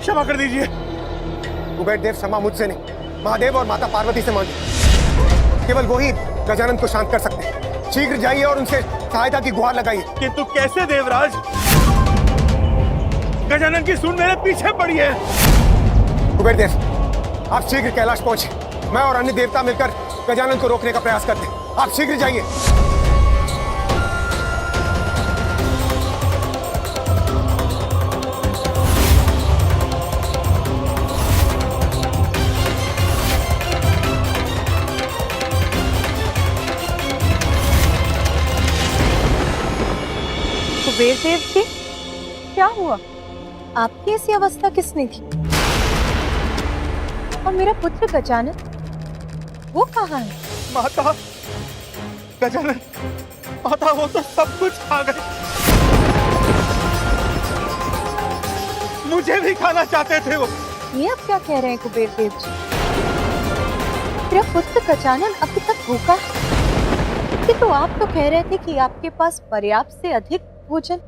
क्षमा कर दीजिए। कुबेर देव क्षमा मुझसे नहीं, महादेव और माता पार्वती से मांगे। केवल वो ही गजानन को शांत कर सकते हैं। शीघ्र जाइए और उनसे सहायता की गुहार लगाइए। किंतु कैसे देवराज? गजानन की सूंड मेरे पीछे पड़ी है। कुबेर देव, आप शीघ्र कैलाश पहुंचे। मैं और अन्य देवता मिलकर गजानन को रोकने का प्रयास करते हैं। आप शीघ्र जाइए। कुबेर देव जी, क्या हुआ? आपकी ऐसी अवस्था किसने की? और मेरा पुत्र गजानन, वो कहाँ है? माता, गजानन, माता वो तो सब कुछ खा गए। मुझे भी खाना चाहते थे वो। ये आप क्या कह रहे हैं कुबेर देव जी? मेरा पुत्र गजानन अभी तक भूखा है। कि तो आप तो कह रहे थे कि आपके पास पर्याप्त से अधिक भोजन।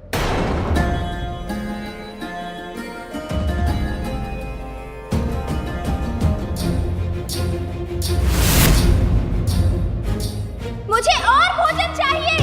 मुझे और भोजन चाहिए।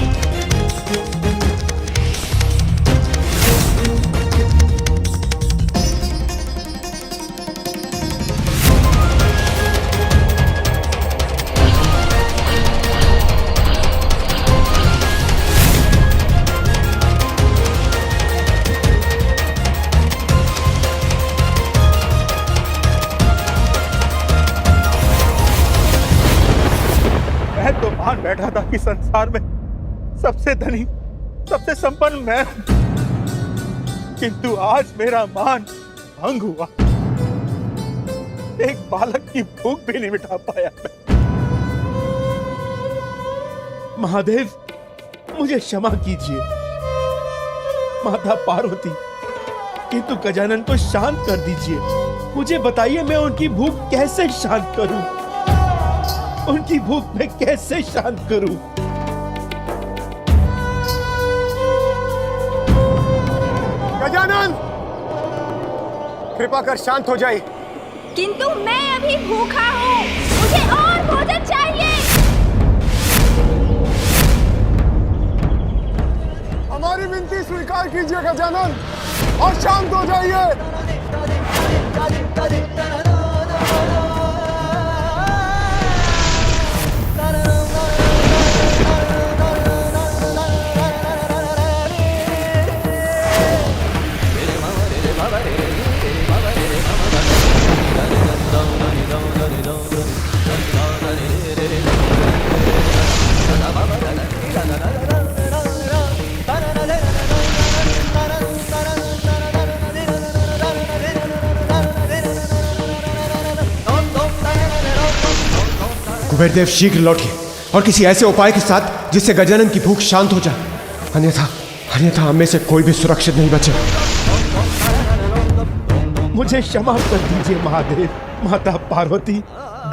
तो मान बैठा था कि संसार में सबसे धनी, सबसे संपन्न मैं हूं, किंतु आज मेरा मान भंग हुआ। एक बालक की भूख भी नहीं मिटा पाया मैं। महादेव, मुझे क्षमा कीजिए। माता पार्वती, किंतु गजानन को शांत कर दीजिए। मुझे बताइए, मैं उनकी भूख कैसे शांत करूं? उनकी भूख मैं कैसे शांत करूं? गजानन, कृपा कर शांत हो जाइए। किंतु मैं अभी भूखा हूँ, मुझे और भोजन चाहिए। हमारी विनती स्वीकार कीजिए गजानन और शांत हो जाइए। कुबेर देव, शीघ्र लौटिए और किसी ऐसे उपाय के साथ जिससे गजानन की भूख शांत हो जाए। अन्यथा हम में से कोई भी सुरक्षित नहीं बचेगा। मुझे क्षमा कर दीजिए महादेव। माता पार्वती,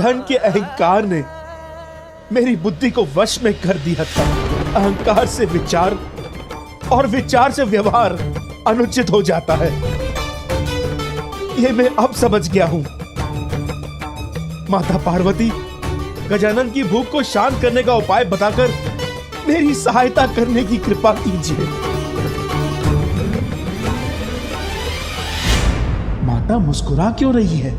धन के अहंकार ने मेरी बुद्धि को वश में कर दिया था। अहंकार से विचार और विचार से व्यवहार अनुचित हो जाता है। यह मैं अब समझ गया हूं। माता पार्वती, गजानन की भूख को शांत करने का उपाय बताकर मेरी सहायता करने की कृपा कीजिए। माता मुस्कुरा क्यों रही है?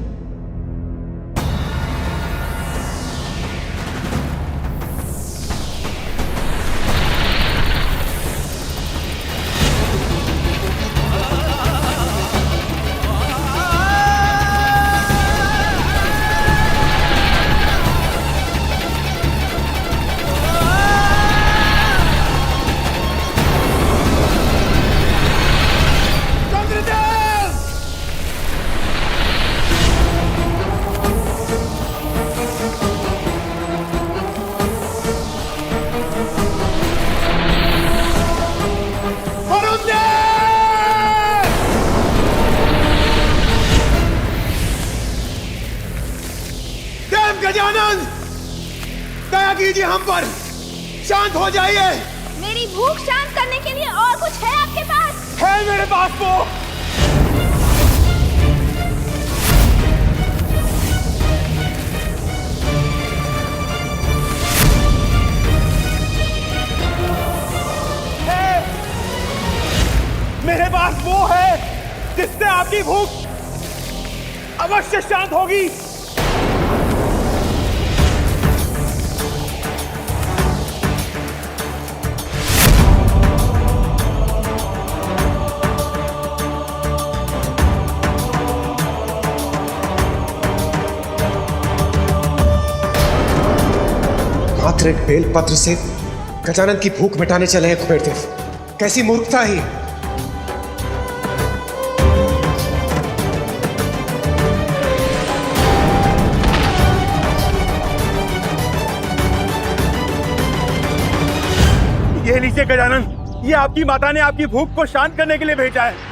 गजानन, दया कीजिए हम पर, शांत हो जाइए। मेरी भूख शांत करने के लिए और कुछ है आपके पास? है मेरे पास वो। जिससे आपकी भूख अवश्य शांत होगी। मात्र एक बेलपत्र से गजानन की भूख मिटाने चले हैं कुबेर देव। कैसी मूर्खता ही। ये लीजिए गजानन, ये आपकी माता ने आपकी भूख को शांत करने के लिए भेजा है।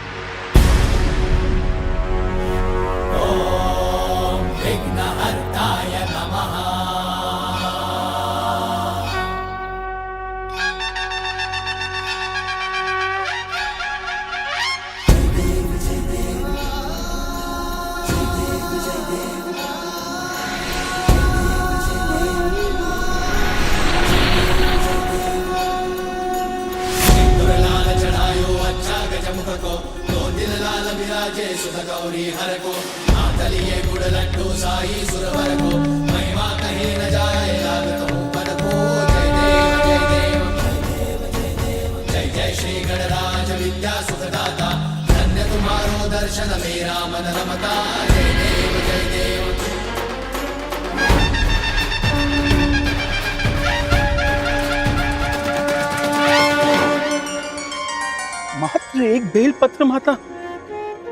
मात्र एक बेलपत्र माता?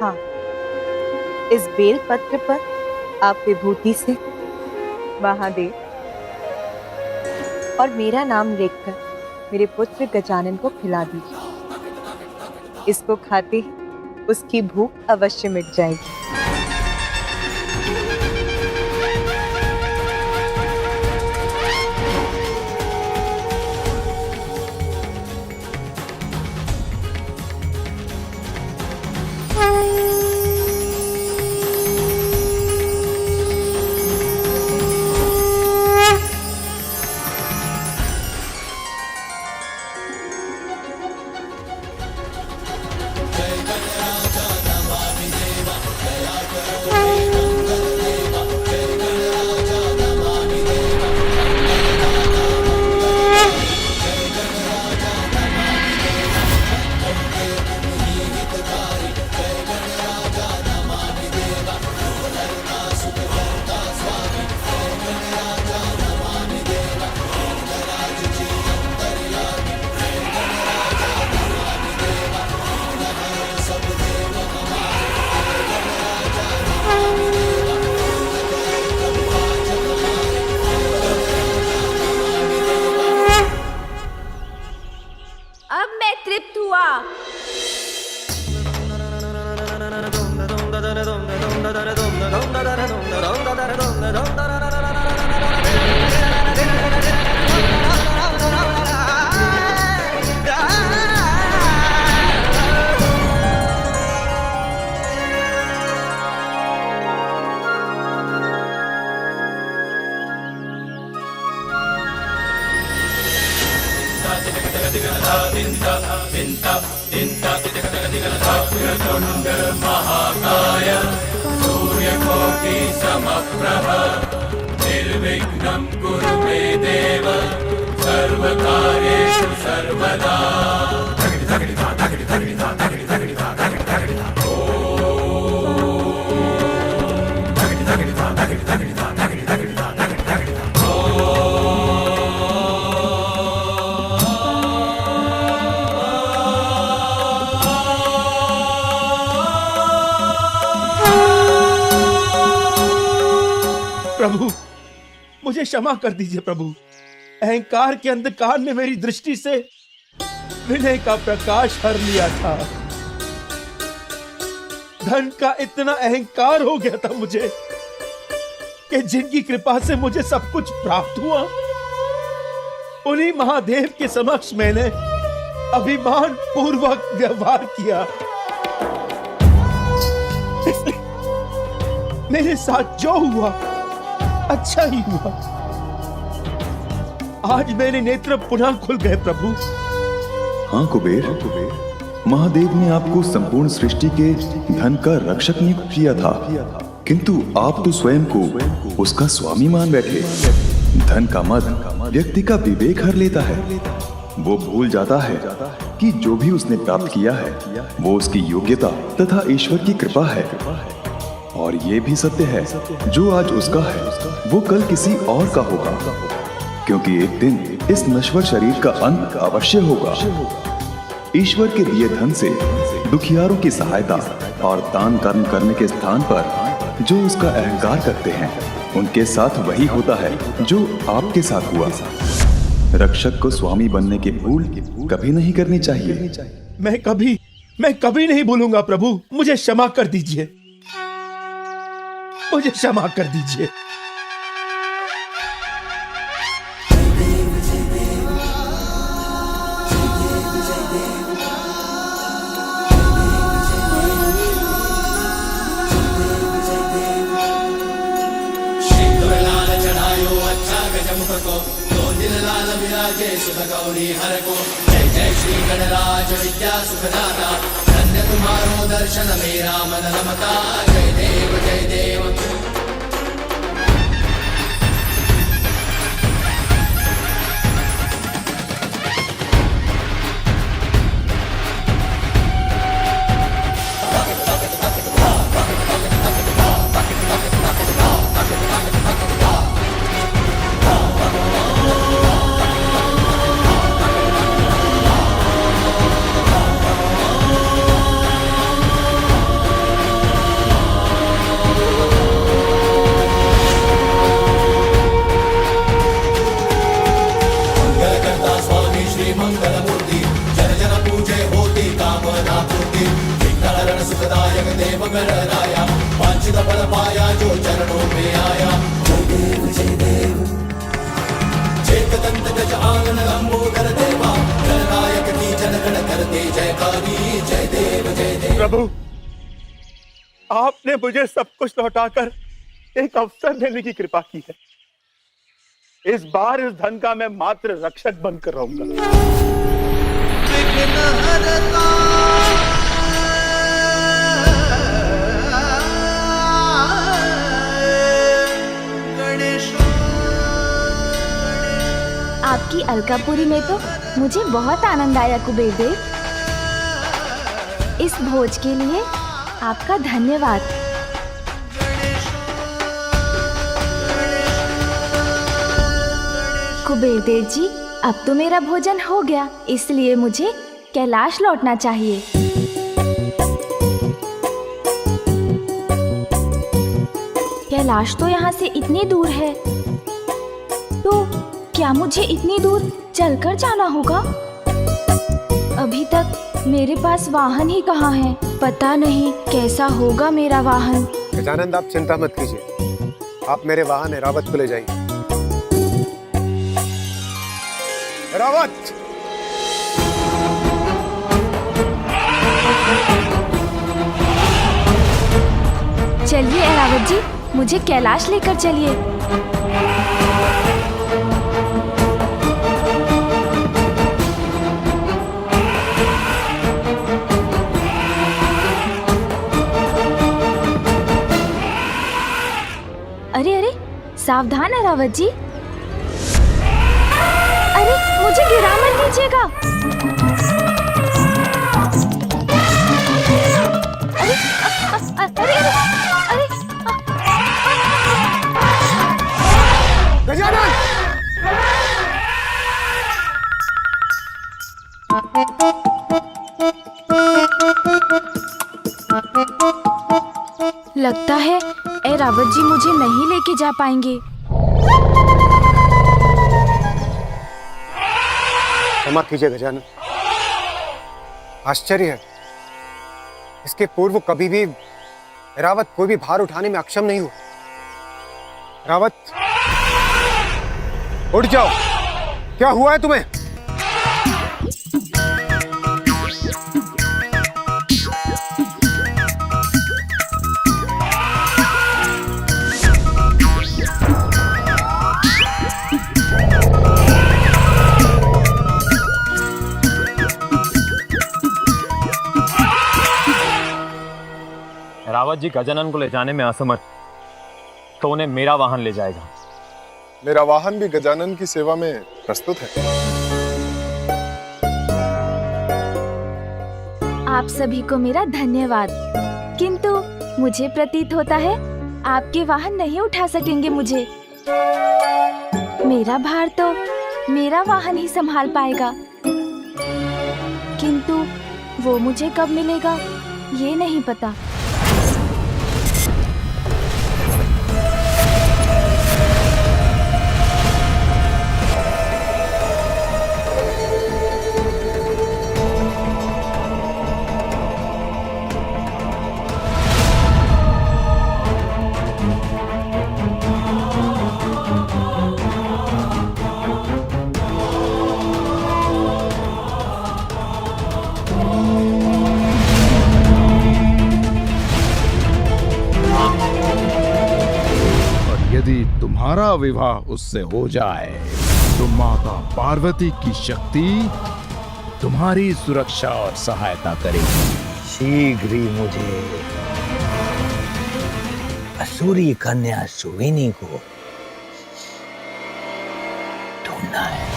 हाँ, इस बेल पत्र पर आप विभूति से महादेव और मेरा नाम लिखकर मेरे पुत्र गजानन को खिला दीजिए। इसको खाते ही उसकी भूख अवश्य मिट जाएगी। अब मैं तृप्त हुआ। प्रभु, मुझे क्षमा कर दीजिए प्रभु। अहंकार के अंधकार ने मेरी दृष्टि से विनय का प्रकाश हर लिया था। धन का इतना अहंकार हो गया था मुझे कि जिनकी कृपा से मुझे सब कुछ प्राप्त हुआ, उन्हीं महादेव के समक्ष मैंने अभिमान पूर्वक व्यवहार किया। मेरे साथ जो हुआ अच्छा ही हुआ। आज मेरे नेत्र पुनः खुल गए प्रभु। हाँ कुबेर, महादेव ने आपको संपूर्ण सृष्टि के धन का रक्षक नियुक्त किया था, किंतु आप तो स्वयं को उसका स्वामी मान बैठे। धन का मद व्यक्ति का विवेक हर लेता है। वो भूल जाता है कि जो भी उसने प्राप्त किया है वो उसकी योग्यता तथा ईश्वर की कृपा है। और ये भी सत्य है, जो आज उसका है वो कल किसी और का होगा, क्योंकि एक दिन इस नश्वर शरीर का अंत अवश्य होगा। ईश्वर के दिए धन से दुखियारों की सहायता और दान कर्म करने के स्थान पर जो उसका अहंकार करते हैं, उनके साथ वही होता है जो आपके साथ हुआ। रक्षक को स्वामी बनने की भूल कभी नहीं करनी चाहिए। मैं कभी नहीं भूलूंगा प्रभु। मुझे क्षमा कर दीजिए, मुझे क्षमा कर दीजिए। प्रभु, आपने मुझे सब कुछ लौटाकर एक अवसर देने की कृपा की है। इस बार इस धन का मैं मात्र रक्षक बनकर रहूंगा। आपकी अलकापुरी में तो मुझे बहुत आनंद आया कुबेर देव। इस भोज के लिए आपका धन्यवाद। कुबेर देव जी, अब तो मेरा भोजन हो गया, इसलिए मुझे कैलाश लौटना चाहिए। कैलाश तो यहाँ से इतनी दूर है, तो क्या मुझे इतनी दूर चलकर जाना होगा? अभी तक मेरे पास वाहन ही कहाँ है, पता नहीं कैसा होगा मेरा वाहन। गजानंद, आप चिंता मत कीजिए, आप मेरे वाहन एरावत को ले जाइए। एरावत! चलिए एरावत जी, मुझे कैलाश लेकर चलिए। अरे अरे, सावधान एरावत जी। अरे, मुझे गिरा मत दीजिएगा। अरे अरे अरे गजानन! लगता है एरावत जी मुझे नहीं लेके जा पाएंगे। क्षमा कीजिए गजानन, आश्चर्य है, इसके पूर्व कभी भी एरावत कोई भी भार उठाने में अक्षम नहीं हुआ। एरावत, उठ जाओ, क्या हुआ है तुम्हें? रावत जी गजानन को ले जाने में असमर्थ तो उन्हें मेरा वाहन ले जाएगा। मेरा वाहन भी गजानन की सेवा में प्रस्तुत है। आप सभी को मेरा धन्यवाद, किंतु मुझे प्रतीत होता है आपके वाहन नहीं उठा सकेंगे मुझे। मेरा भार तो मेरा वाहन ही संभाल पाएगा, किंतु वो मुझे कब मिलेगा ये नहीं पता। यदि तुम्हारा विवाह उससे हो जाए तो माता पार्वती की शक्ति तुम्हारी सुरक्षा और सहायता करेगी। शीघ्र ही मुझे असुरी कन्या सुविनी को ढूंढना है।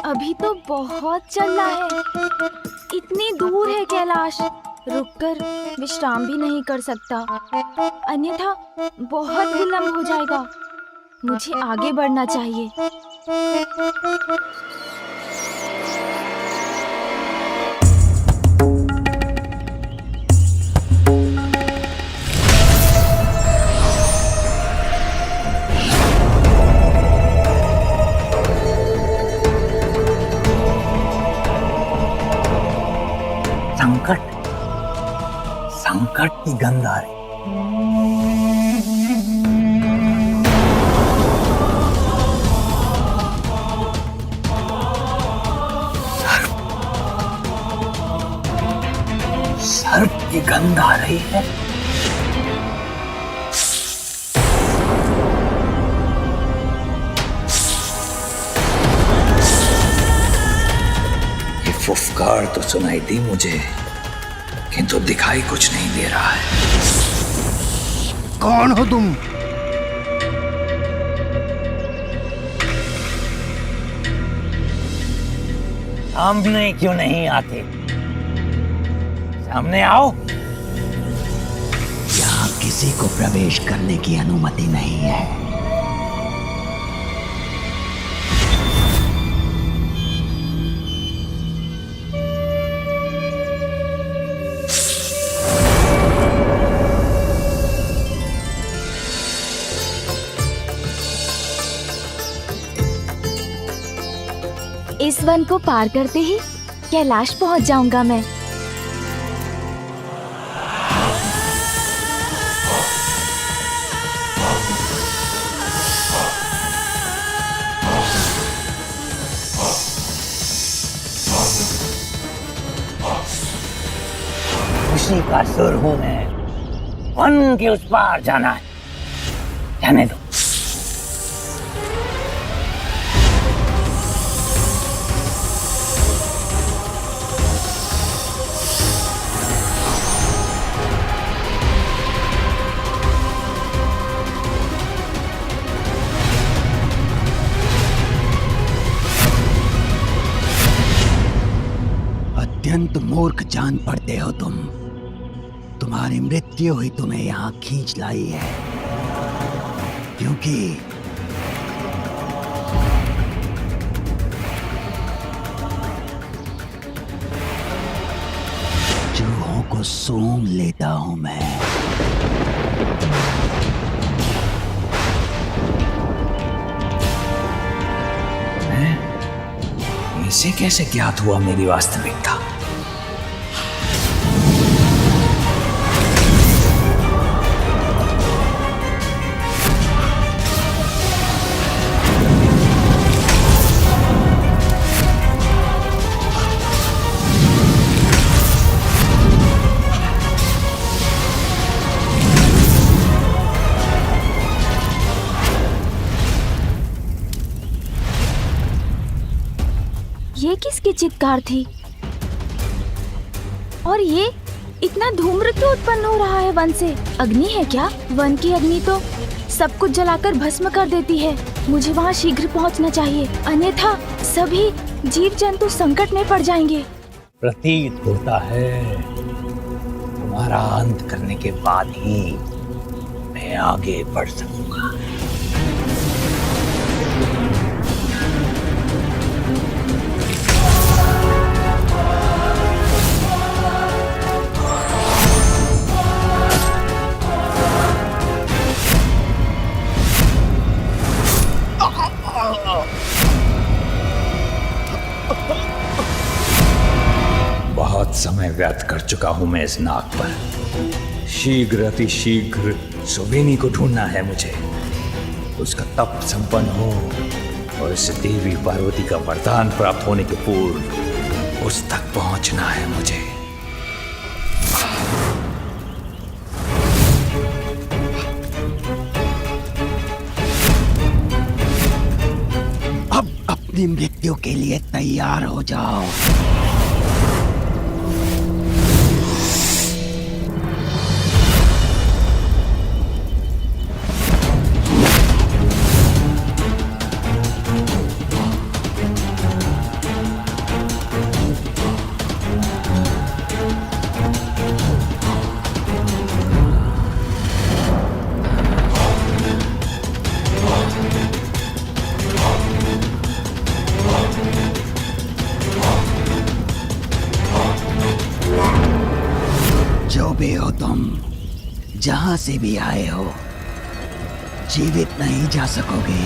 अभी तो बहुत चलना है, इतनी दूर है कैलाश, रुककर विश्राम भी नहीं कर सकता, अन्यथा बहुत विलंब हो जाएगा। मुझे आगे बढ़ना चाहिए। संकट की गंध आ रही। सर्प की गंध आ रही है। ये फुफकार तो सुनाई दी मुझे, किंतु दिखाई कुछ नहीं दे रहा है। कौन हो तुम? सामने क्यों नहीं आते? सामने आओ। यहाँ किसी को प्रवेश करने की अनुमति नहीं है। इस वन को पार करते ही कैलाश पहुंच जाऊंगा मैं। खुशी का सुर हूं मैं, वन के उस पार जाना है, जाने दो। अत्यंत मूर्ख जान पड़ते हो तुम। तुम्हारी मृत्यु ही तुम्हें यहाँ खींच लाई है, क्योंकि चूहों को सूंघ लेता हूं मैं। इसे कैसे ज्ञात हुआ मेरी वास्तविकता? की चित्कार थी। और ये इतना धूम्र क्यों उत्पन्न हो रहा है वन से? अग्नि है क्या? वन की अग्नि तो सब कुछ जलाकर भस्म कर देती है। मुझे वहाँ शीघ्र पहुँचना चाहिए, अन्यथा सभी जीव जंतु संकट में पड़ जाएंगे। प्रतीत होता है तुम्हारा अंत करने के बाद ही मैं आगे बढ़ सकूंगा। बहुत समय व्यर्थ कर चुका हूं मैं इस नाग पर। शीघ्र अतिशीघ्र सुवेनी को ढूंढना है मुझे। उसका तप संपन्न हो और इस देवी पार्वती का वरदान प्राप्त होने के पूर्व उस तक पहुंचना है मुझे। अब अपनी मृत्यु के लिए तैयार हो जाओ। जो भी हो तुम, जहां से भी आए हो, जीवित नहीं जा सकोगे।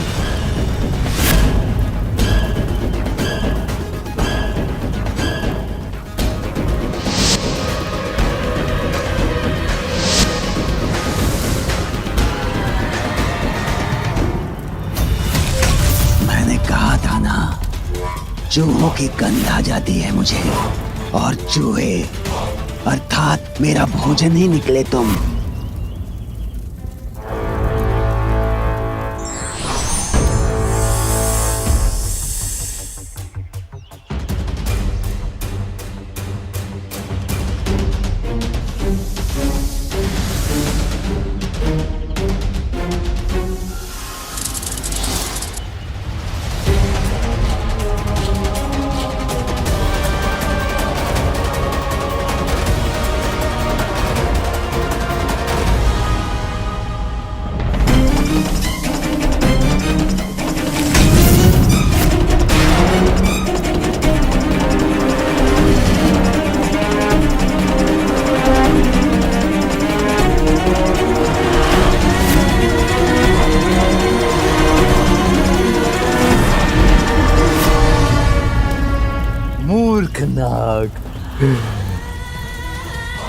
मैंने कहा था ना, चूहों की गंध आ जाती है मुझे, और चूहे अर्थात मेरा भोजन ही निकले तुम। मूर्ख नाग,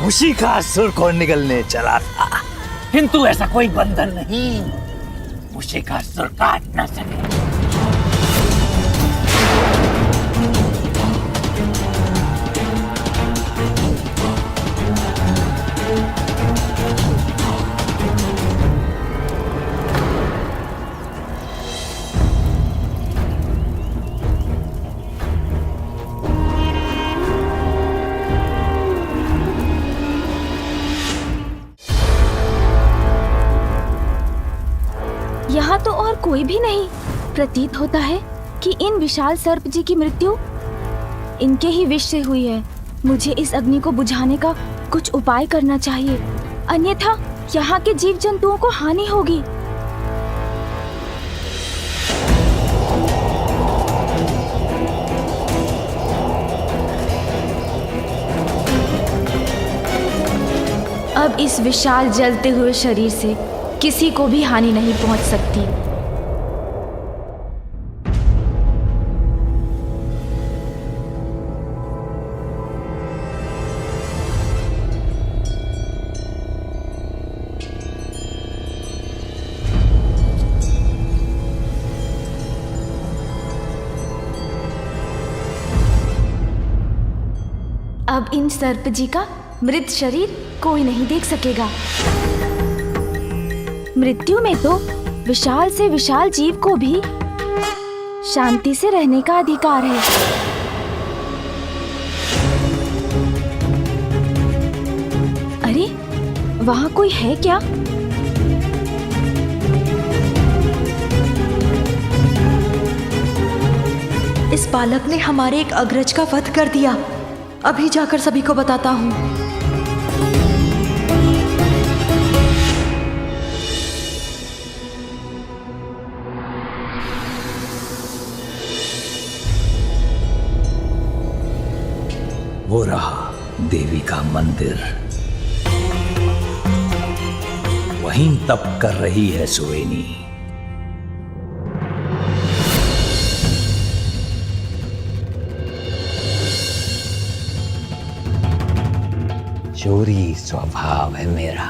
उसी का असुर को निकलने चला था, किंतु ऐसा कोई बंधन नहीं उसी का असुर काट न सके। यहाँ तो और कोई भी नहीं। प्रतीत होता है कि इन विशाल सर्प जी की मृत्यु इनके ही विष से हुई है। मुझे इस अग्नि को बुझाने का कुछ उपाय करना चाहिए, अन्यथा यहाँ के जीव जंतुओं को हानि होगी। अब इस विशाल जलते हुए शरीर से किसी को भी हानि नहीं पहुंच सकती। अब इन सर्प जी का मृत शरीर कोई नहीं देख सकेगा। मृत्यु में तो विशाल से विशाल जीव को भी शांति से रहने का अधिकार है। अरे वहाँ कोई है क्या? इस बालक ने हमारे एक अग्रज का वध कर दिया। अभी जाकर सभी को बताता हूँ। वो रहा देवी का मंदिर, वहीं तप कर रही है सुवेनी। चोरी स्वभाव है मेरा।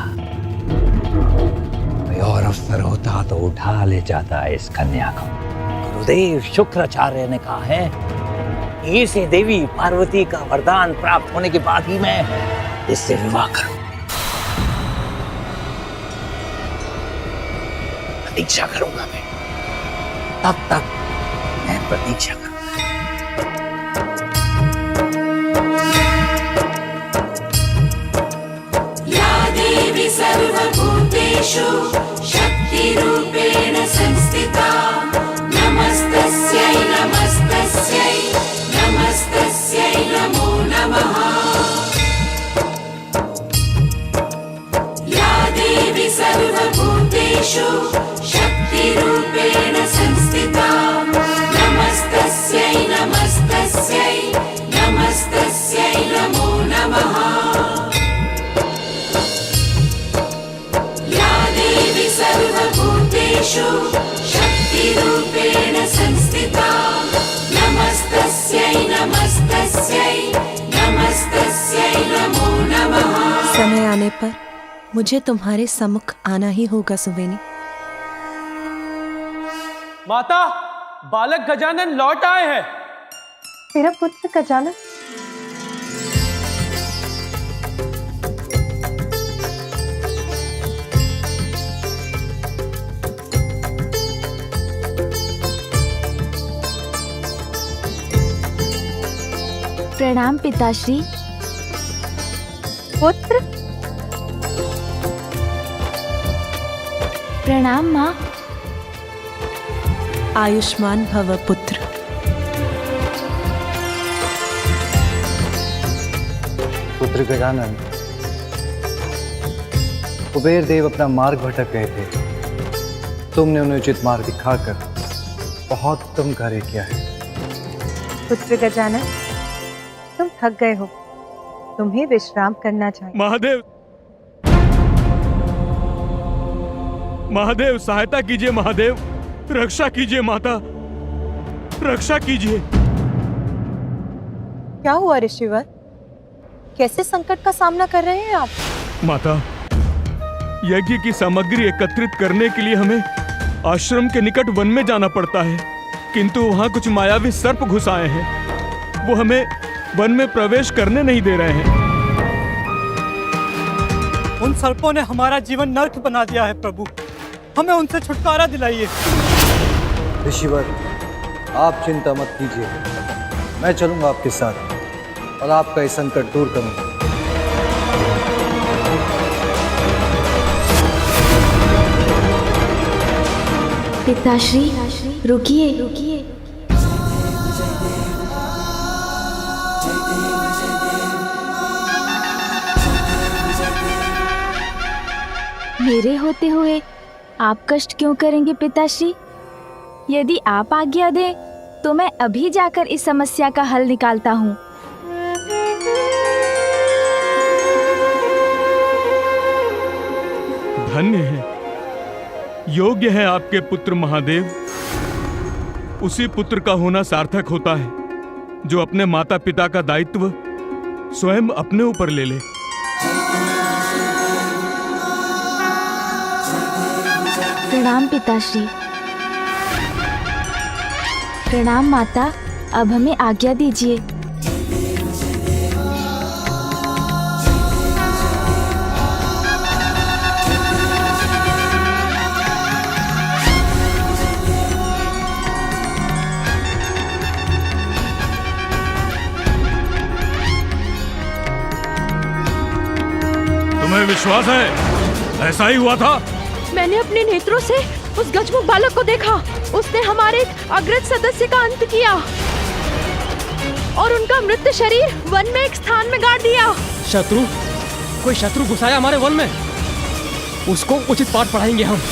कोई और अवसर होता तो उठा ले जाता इस कन्या को। गुरुदेव शुक्राचार्य ने कहा है, इसी देवी पार्वती का वरदान प्राप्त होने के बाद ही मैं इससे विवाह करूं। प्रतीक्षा करूंगा मैं, तब तक मैं प्रतीक्षा करूंगा। सर्वभूतेषु शक्तिरूपेण संस्थिता नमस्तस्यै नमस्तस्यै नमस्तस्यै नमो नमः। या देवी सर्वभूतेषु शक्तिरूपेण संस्थिता नमस्तस्यै नमस्तस्यै नमस्तस्यै नमो नमः। सर्वभूतेषु शक्तिरूपेण संस्थिता नमस्तस्यै नमस्तस्यै नमस्तस्यै नमो नमः। समय आने पर मुझे तुम्हारे सम्मुख आना ही होगा सुवेनी। माता, बालक गजानन लौट आए हैं। मेरा पुत्र गजानन, प्रणाम पिताश्री। पुत्र प्रणाम माँ। आयुष्मान भव पुत्र। पुत्र गजानन, कुबेर देव अपना मार्ग भटक गए थे। तुमने उन्हें उचित मार्ग दिखाकर बहुत उत्तम कार्य किया है। पुत्र गजानन, तुम थक गए हो, तुम्हें विश्राम करना चाहिए। महादेव, महादेव सहायता कीजिए। महादेव रक्षा कीजिए। माता रक्षा कीजिए। क्या हुआ ऋषिवर? कैसे संकट का सामना कर रहे हैं आप? माता, यज्ञ की सामग्री एकत्रित करने के लिए हमें आश्रम के निकट वन में जाना पड़ता है, किंतु वहां कुछ मायावी सर्प घुस आए हैं। वो हमें वन में प्रवेश करने नहीं दे रहे हैं। उन सर्पों ने हमारा जीवन नर्क बना दिया है प्रभु, हमें उनसे छुटकारा दिलाइए। ऋषिवर, आप चिंता मत कीजिए, मैं चलूंगा आपके साथ और आपका ये संकट दूर करूंगा। पिताश्री रुकिए, रुकिए। मेरे होते हुए आप कष्ट क्यों करेंगे पिताश्री? यदि आप आज्ञा दें तो मैं अभी जाकर इस समस्या का हल निकालता हूँ। धन्य है, योग्य है आपके पुत्र महादेव। उसी पुत्र का होना सार्थक होता है जो अपने माता पिता का दायित्व स्वयं अपने ऊपर ले ले। प्रणाम पिताश्री। प्रणाम माता, अब हमें आज्ञा दीजिए। तुम्हें विश्वास है ऐसा ही हुआ था? मैंने अपने नेत्रों से उस गजमुख बालक को देखा। उसने हमारे अग्रज सदस्य का अंत किया और उनका मृत शरीर वन में एक स्थान में गाड़ दिया। कोई शत्रु घुसाया हमारे वन में, उसको उचित पाठ पढ़ाएंगे हम।